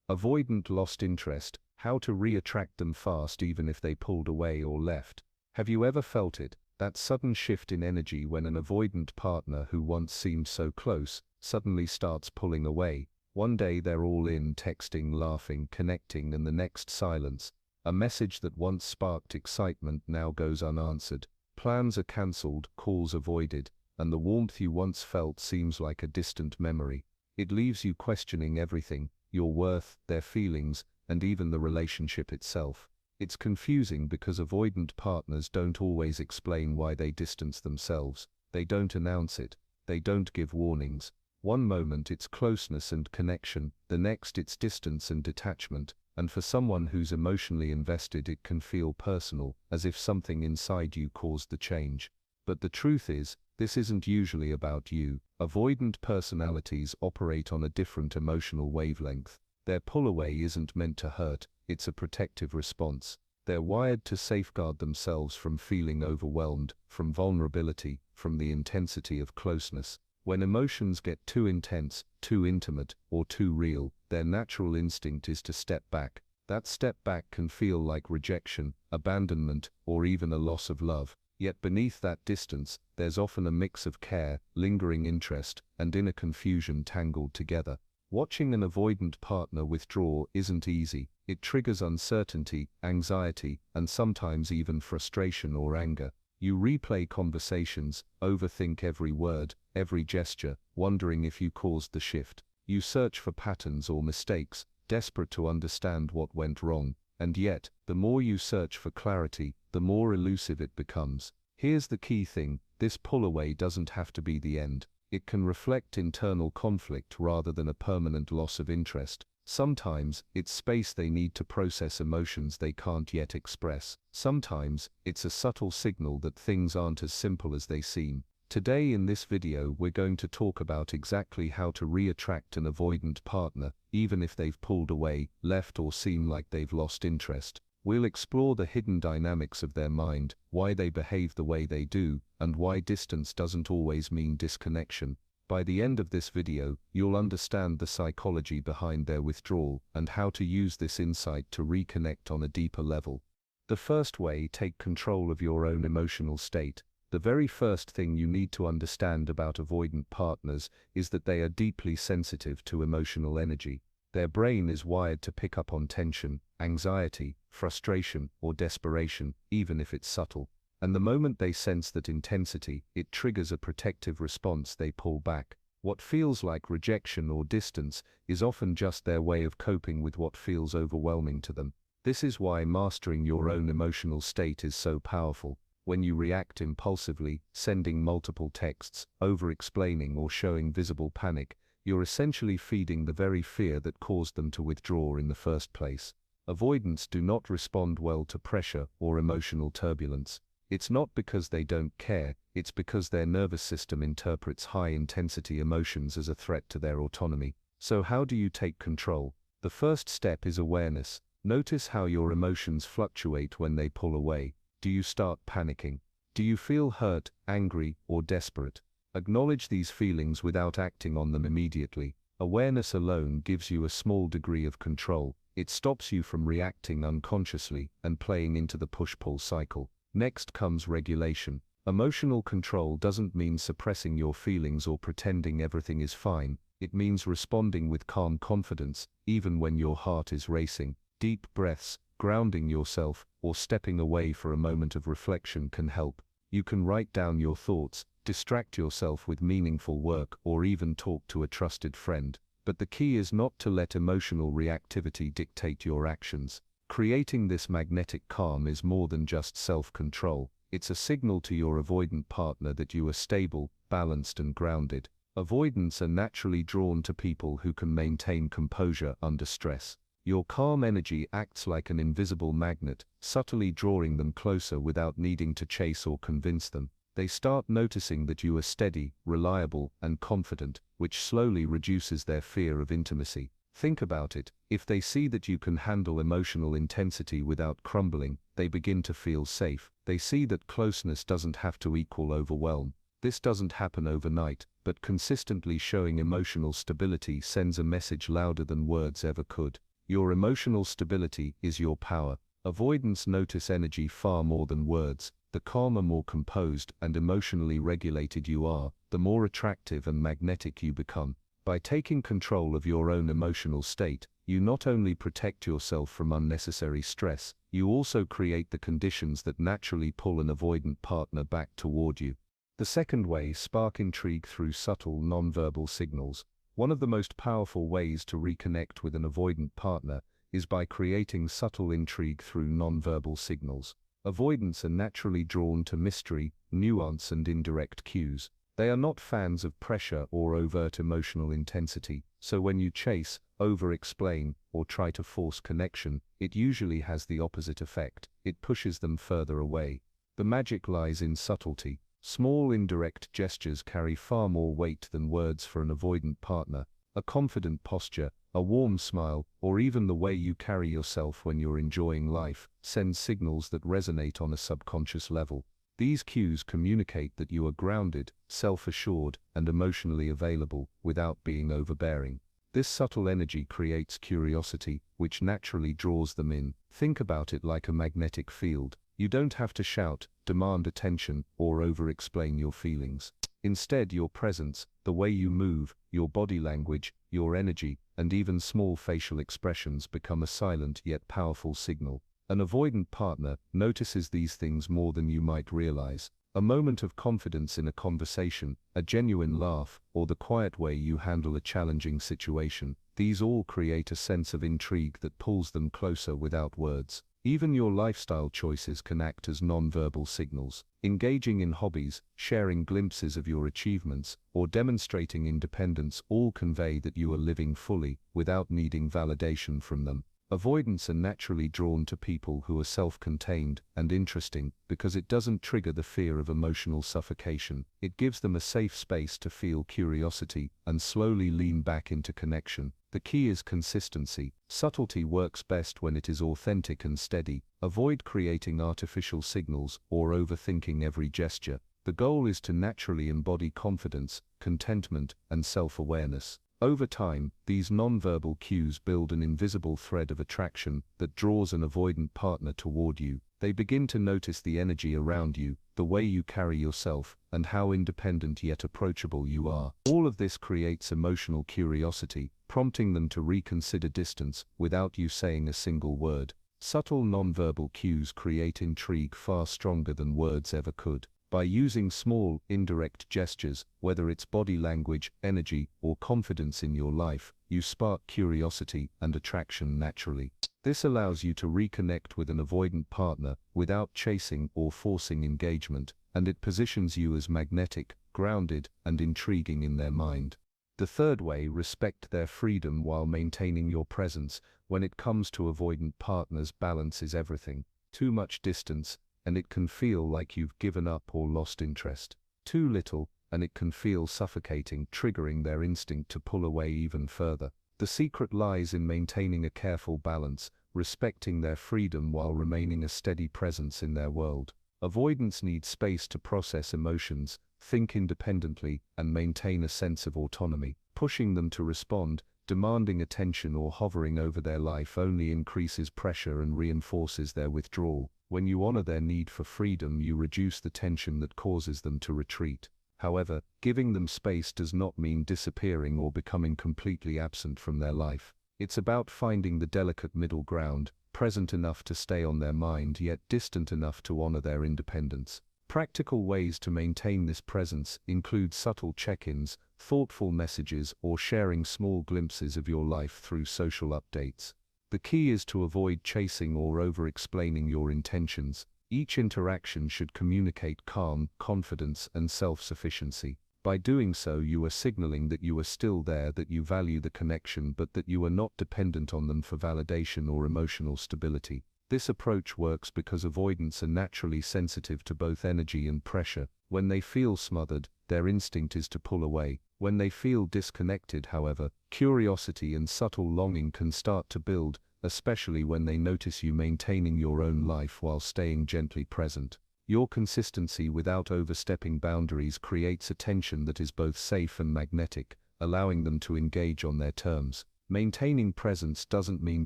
Avoidant lost interest, how to re-attract them fast even if they pulled away or left. Have you ever felt it, that sudden shift in energy when an avoidant partner who once seemed so close, suddenly starts pulling away? One day they're all in, texting, laughing, connecting, and the next silence. A message that once sparked excitement now goes unanswered. Plans are cancelled, calls avoided, and the warmth you once felt seems like a distant memory. It leaves you questioning everything, your worth, their feelings, and even the relationship itself. It's confusing because avoidant partners don't always explain why they distance themselves. They don't announce it. They don't give warnings. One moment it's closeness and connection, the next it's distance and detachment, and for someone who's emotionally invested it can feel personal, as if something inside you caused the change. But the truth is, this isn't usually about you. Avoidant personalities operate on a different emotional wavelength. Their pull away isn't meant to hurt, it's a protective response. They're wired to safeguard themselves from feeling overwhelmed, from vulnerability, from the intensity of closeness. When emotions get too intense, too intimate, or too real, their natural instinct is to step back. That step back can feel like rejection, abandonment, or even a loss of love. Yet beneath that distance, there's often a mix of care, lingering interest, and inner confusion tangled together. Watching an avoidant partner withdraw isn't easy. It triggers uncertainty, anxiety, and sometimes even frustration or anger. You replay conversations, overthink every word, every gesture, wondering if you caused the shift. You search for patterns or mistakes, desperate to understand what went wrong. And yet, the more you search for clarity, the more elusive it becomes. Here's the key thing: this pull-away doesn't have to be the end. It can reflect internal conflict rather than a permanent loss of interest. Sometimes, it's space they need to process emotions they can't yet express. Sometimes, it's a subtle signal that things aren't as simple as they seem. Today in this video we're going to talk about exactly how to re-attract an avoidant partner, even if they've pulled away, left, or seem like they've lost interest. We'll explore the hidden dynamics of their mind, why they behave the way they do, and why distance doesn't always mean disconnection. By the end of this video, you'll understand the psychology behind their withdrawal and how to use this insight to reconnect on a deeper level. The first way: take control of your own emotional state. The very first thing you need to understand about avoidant partners is that they are deeply sensitive to emotional energy. Their brain is wired to pick up on tension, anxiety, frustration, or desperation, even if it's subtle. And the moment they sense that intensity, it triggers a protective response. They pull back. What feels like rejection or distance is often just their way of coping with what feels overwhelming to them. This is why mastering your own emotional state is so powerful. When you react impulsively, sending multiple texts, over-explaining, or showing visible panic, you're essentially feeding the very fear that caused them to withdraw in the first place. Avoidants do not respond well to pressure or emotional turbulence. It's not because they don't care, it's because their nervous system interprets high-intensity emotions as a threat to their autonomy. So how do you take control? The first step is awareness. Notice how your emotions fluctuate when they pull away. Do you start panicking? Do you feel hurt, angry, or desperate? Acknowledge these feelings without acting on them immediately. Awareness alone gives you a small degree of control. It stops you from reacting unconsciously and playing into the push-pull cycle. Next comes regulation. Emotional control doesn't mean suppressing your feelings or pretending everything is fine. It means responding with calm confidence, even when your heart is racing. Deep breaths, grounding yourself, or stepping away for a moment of reflection can help. You can write down your thoughts, distract yourself with meaningful work, or even talk to a trusted friend. But the key is not to let emotional reactivity dictate your actions. Creating this magnetic calm is more than just self-control. It's a signal to your avoidant partner that you are stable, balanced, and grounded. Avoidants are naturally drawn to people who can maintain composure under stress. Your calm energy acts like an invisible magnet, subtly drawing them closer without needing to chase or convince them. They start noticing that you are steady, reliable, and confident, which slowly reduces their fear of intimacy. Think about it: if they see that you can handle emotional intensity without crumbling, they begin to feel safe. They see that closeness doesn't have to equal overwhelm. This doesn't happen overnight, but consistently showing emotional stability sends a message louder than words ever could. Your emotional stability is your power. Avoidants notice energy far more than words. The calmer, more composed, and emotionally regulated you are, the more attractive and magnetic you become. By taking control of your own emotional state, you not only protect yourself from unnecessary stress, you also create the conditions that naturally pull an avoidant partner back toward you. The second way, spark intrigue through subtle nonverbal signals. One of the most powerful ways to reconnect with an avoidant partner is by creating subtle intrigue through nonverbal signals. Avoidants are naturally drawn to mystery, nuance, and indirect cues. They are not fans of pressure or overt emotional intensity, so when you chase, over-explain, or try to force connection, it usually has the opposite effect. It pushes them further away. The magic lies in subtlety. Small indirect gestures carry far more weight than words for an avoidant partner. A confident posture, a warm smile, or even the way you carry yourself when you're enjoying life, sends signals that resonate on a subconscious level. These cues communicate that you are grounded, self-assured, and emotionally available, without being overbearing. This subtle energy creates curiosity, which naturally draws them in. Think about it like a magnetic field. You don't have to shout, demand attention, or over-explain your feelings. Instead, your presence, the way you move, your body language, your energy, and even small facial expressions become a silent yet powerful signal. An avoidant partner notices these things more than you might realize. A moment of confidence in a conversation, a genuine laugh, or the quiet way you handle a challenging situation, these all create a sense of intrigue that pulls them closer without words. Even your lifestyle choices can act as nonverbal signals. Engaging in hobbies, sharing glimpses of your achievements, or demonstrating independence all convey that you are living fully, without needing validation from them. Avoidants are naturally drawn to people who are self-contained and interesting because it doesn't trigger the fear of emotional suffocation. It gives them a safe space to feel curiosity and slowly lean back into connection. The key is consistency. Subtlety works best when it is authentic and steady. Avoid creating artificial signals or overthinking every gesture. The goal is to naturally embody confidence, contentment, and self-awareness. Over time, these nonverbal cues build an invisible thread of attraction that draws an avoidant partner toward you. They begin to notice the energy around you, the way you carry yourself, and how independent yet approachable you are. All of this creates emotional curiosity, prompting them to reconsider distance without you saying a single word. Subtle nonverbal cues create intrigue far stronger than words ever could. By using small, indirect gestures, whether it's body language, energy, or confidence in your life, you spark curiosity and attraction naturally. This allows you to reconnect with an avoidant partner without chasing or forcing engagement, and it positions you as magnetic, grounded, and intriguing in their mind. The third way, respect their freedom while maintaining your presence. When it comes to avoidant partners, balance is everything. Too much distance, and it can feel like you've given up or lost interest. Too little, and it can feel suffocating, triggering their instinct to pull away even further. The secret lies in maintaining a careful balance, respecting their freedom while remaining a steady presence in their world. Avoidants need space to process emotions, think independently, and maintain a sense of autonomy. Pushing them to respond, demanding attention, or hovering over their life only increases pressure and reinforces their withdrawal. When you honor their need for freedom, you reduce the tension that causes them to retreat. However, giving them space does not mean disappearing or becoming completely absent from their life. It's about finding the delicate middle ground, present enough to stay on their mind yet distant enough to honor their independence. Practical ways to maintain this presence include subtle check-ins, thoughtful messages, or sharing small glimpses of your life through social updates. The key is to avoid chasing or over-explaining your intentions. Each interaction should communicate calm, confidence, and self-sufficiency. By doing so, you are signaling that you are still there, that you value the connection, but that you are not dependent on them for validation or emotional stability. This approach works because avoidants are naturally sensitive to both energy and pressure. When they feel smothered, their instinct is to pull away. When they feel disconnected, however, curiosity and subtle longing can start to build, especially when they notice you maintaining your own life while staying gently present. Your consistency without overstepping boundaries creates a tension that is both safe and magnetic, allowing them to engage on their terms. Maintaining presence doesn't mean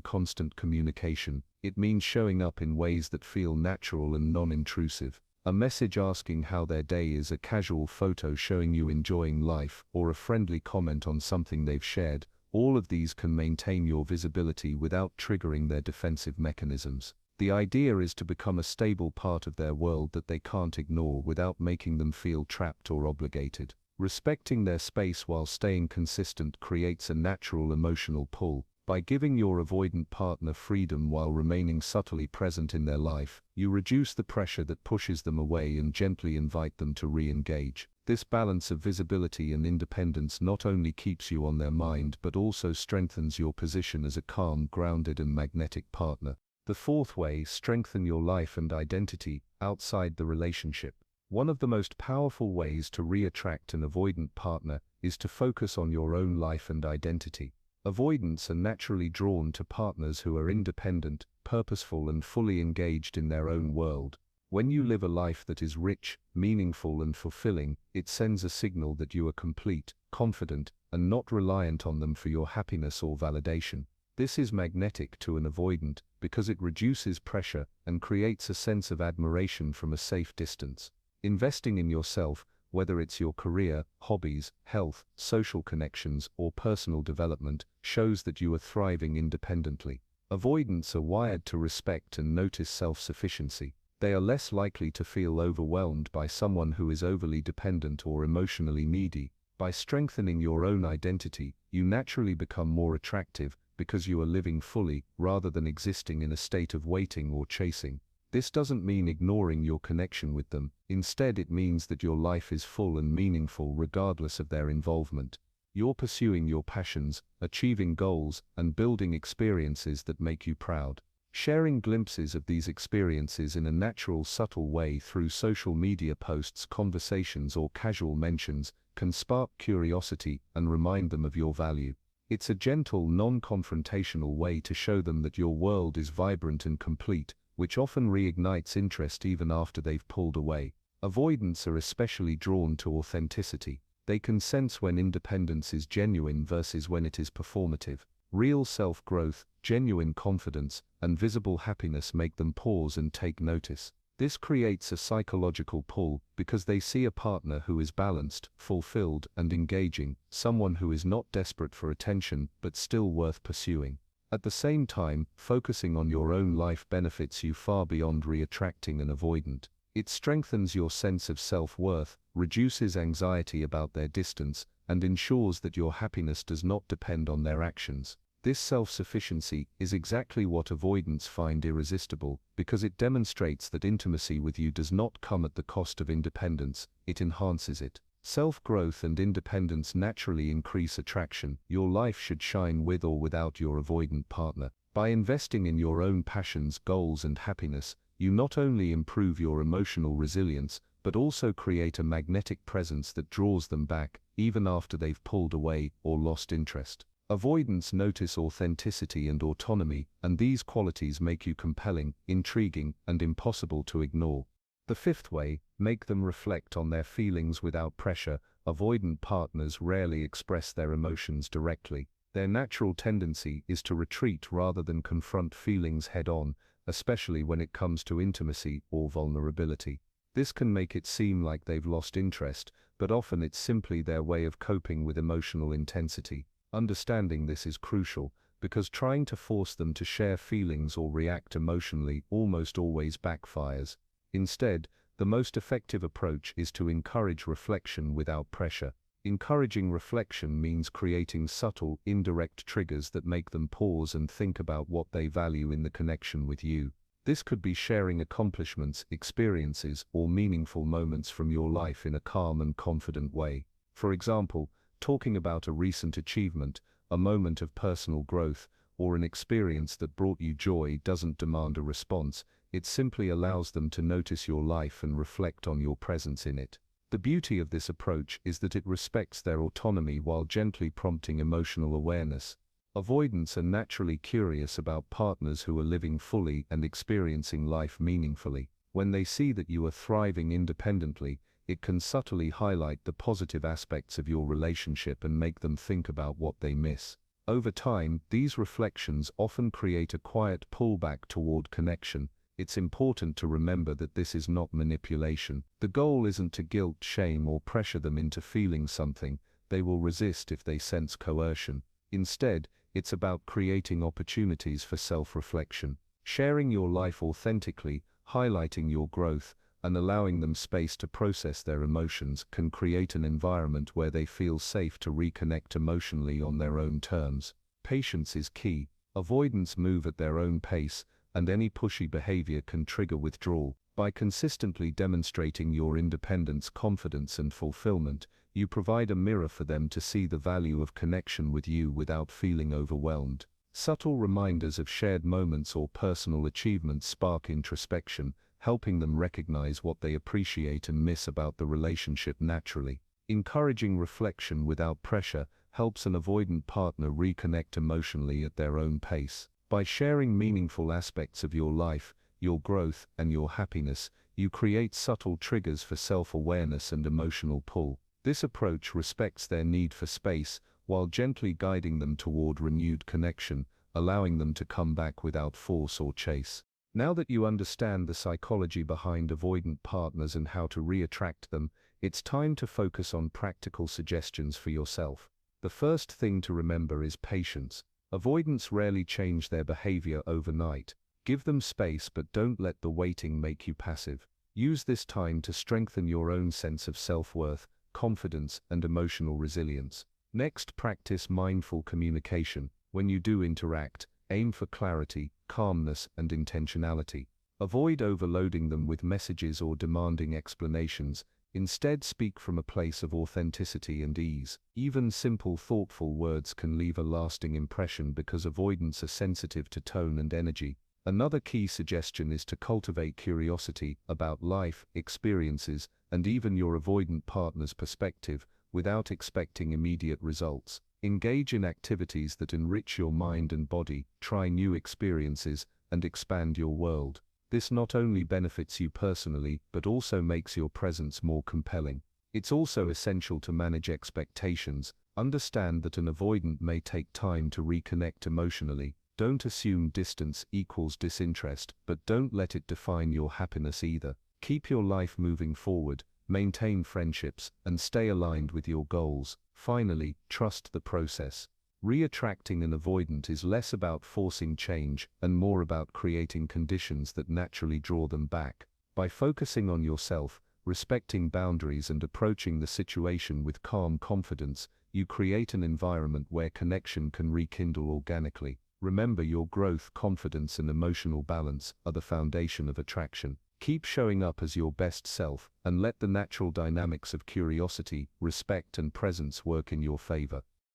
constant communication, it means showing up in ways that feel natural and non-intrusive. A message asking how their day is, a casual photo showing you enjoying life, or a friendly comment on something they've shared, all of these can maintain your visibility without triggering their defensive mechanisms. The idea is to become a stable part of their world that they can't ignore without making them feel trapped or obligated. Respecting their space while staying consistent creates a natural emotional pull. By giving your avoidant partner freedom while remaining subtly present in their life, you reduce the pressure that pushes them away and gently invite them to re-engage. This balance of visibility and independence not only keeps you on their mind but also strengthens your position as a calm, grounded and magnetic partner. The fourth way, strengthen your life and identity outside the relationship. One of the most powerful ways to re-attract an avoidant partner is to focus on your own life and identity. Avoidants are naturally drawn to partners who are independent, purposeful and fully engaged in their own world. When you live a life that is rich, meaningful and fulfilling, it sends a signal that you are complete, confident, and not reliant on them for your happiness or validation. This is magnetic to an avoidant because it reduces pressure and creates a sense of admiration from a safe distance. Investing in yourself, whether it's your career, hobbies, health, social connections, or personal development, shows that you are thriving independently. Avoidants are wired to respect and notice self-sufficiency. They are less likely to feel overwhelmed by someone who is overly dependent or emotionally needy. By strengthening your own identity, you naturally become more attractive because you are living fully rather than existing in a state of waiting or chasing. This doesn't mean ignoring your connection with them. Instead, it means that your life is full and meaningful regardless of their involvement. You're pursuing your passions, achieving goals, and building experiences that make you proud. Sharing glimpses of these experiences in a natural, subtle way through social media posts, conversations, or casual mentions can spark curiosity and remind them of your value. It's a gentle, non-confrontational way to show them that your world is vibrant and complete, which often reignites interest even after they've pulled away. Avoidants are especially drawn to authenticity. They can sense when independence is genuine versus when it is performative. Real self-growth, genuine confidence, and visible happiness make them pause and take notice. This creates a psychological pull because they see a partner who is balanced, fulfilled, and engaging, someone who is not desperate for attention but still worth pursuing. At the same time, focusing on your own life benefits you far beyond re-attracting an avoidant. It strengthens your sense of self-worth, reduces anxiety about their distance, and ensures that your happiness does not depend on their actions. This self-sufficiency is exactly what avoidants find irresistible, because it demonstrates that intimacy with you does not come at the cost of independence, it enhances it. Self-growth and independence naturally increase attraction. Your life should shine with or without your avoidant partner. By investing in your own passions, goals, and happiness, you not only improve your emotional resilience, but also create a magnetic presence that draws them back, even after they've pulled away or lost interest. Avoidants notice authenticity and autonomy, and these qualities make you compelling, intriguing, and impossible to ignore. The fifth way, make them reflect on their feelings without pressure. Avoidant partners rarely express their emotions directly. Their natural tendency is to retreat rather than confront feelings head-on, especially when it comes to intimacy or vulnerability. This can make it seem like they've lost interest, but often it's simply their way of coping with emotional intensity. Understanding this is crucial, because trying to force them to share feelings or react emotionally almost always backfires. Instead, the most effective approach is to encourage reflection without pressure. Encouraging reflection means creating subtle, indirect triggers that make them pause and think about what they value in the connection with you. This could be sharing accomplishments, experiences, or meaningful moments from your life in a calm and confident way. For example, talking about a recent achievement, a moment of personal growth, or an experience that brought you joy doesn't demand a response. It simply allows them to notice your life and reflect on your presence in it. The beauty of this approach is that it respects their autonomy while gently prompting emotional awareness. Avoidants are naturally curious about partners who are living fully and experiencing life meaningfully. When they see that you are thriving independently, it can subtly highlight the positive aspects of your relationship and make them think about what they miss. Over time, these reflections often create a quiet pullback toward connection. It's important to remember that this is not manipulation. The goal isn't to guilt, shame, or pressure them into feeling something they will resist if they sense coercion. Instead, it's about creating opportunities for self-reflection, sharing your life authentically, highlighting your growth, and allowing them space to process their emotions can create an environment where they feel safe to reconnect emotionally on their own terms. Patience is key. Avoidants move at their own pace, and any pushy behavior can trigger withdrawal. By consistently demonstrating your independence, confidence, and fulfillment, you provide a mirror for them to see the value of connection with you without feeling overwhelmed. Subtle reminders of shared moments or personal achievements spark introspection, helping them recognize what they appreciate and miss about the relationship naturally. Encouraging reflection without pressure helps an avoidant partner reconnect emotionally at their own pace. By sharing meaningful aspects of your life, your growth, and your happiness, you create subtle triggers for self-awareness and emotional pull. This approach respects their need for space, while gently guiding them toward renewed connection, allowing them to come back without force or chase. Now that you understand the psychology behind avoidant partners and how to reattract them, it's time to focus on practical suggestions for yourself. The first thing to remember is patience. Avoidants rarely change their behavior overnight. Give them space, but don't let the waiting make you passive. Use this time to strengthen your own sense of self-worth, confidence, and emotional resilience. Next, practice mindful communication. When you do interact, aim for clarity, calmness, and intentionality. Avoid overloading them with messages or demanding explanations. Instead, speak from a place of authenticity and ease. Even simple, thoughtful words can leave a lasting impression because avoidants are sensitive to tone and energy. Another key suggestion is to cultivate curiosity about life, experiences, and even your avoidant partner's perspective, without expecting immediate results. Engage in activities that enrich your mind and body, try new experiences, and expand your world. This not only benefits you personally, but also makes your presence more compelling. It's also essential to manage expectations. Understand that an avoidant may take time to reconnect emotionally. Don't assume distance equals disinterest, but don't let it define your happiness either. Keep your life moving forward, maintain friendships, and stay aligned with your goals. Finally, trust the process. Reattracting an avoidant is less about forcing change and more about creating conditions that naturally draw them back. By focusing on yourself, respecting boundaries, and approaching the situation with calm confidence, you create an environment where connection can rekindle organically. Remember, your growth, confidence, and emotional balance are the foundation of attraction. Keep showing up as your best self, and let the natural dynamics of curiosity, respect, and presence work in your favor.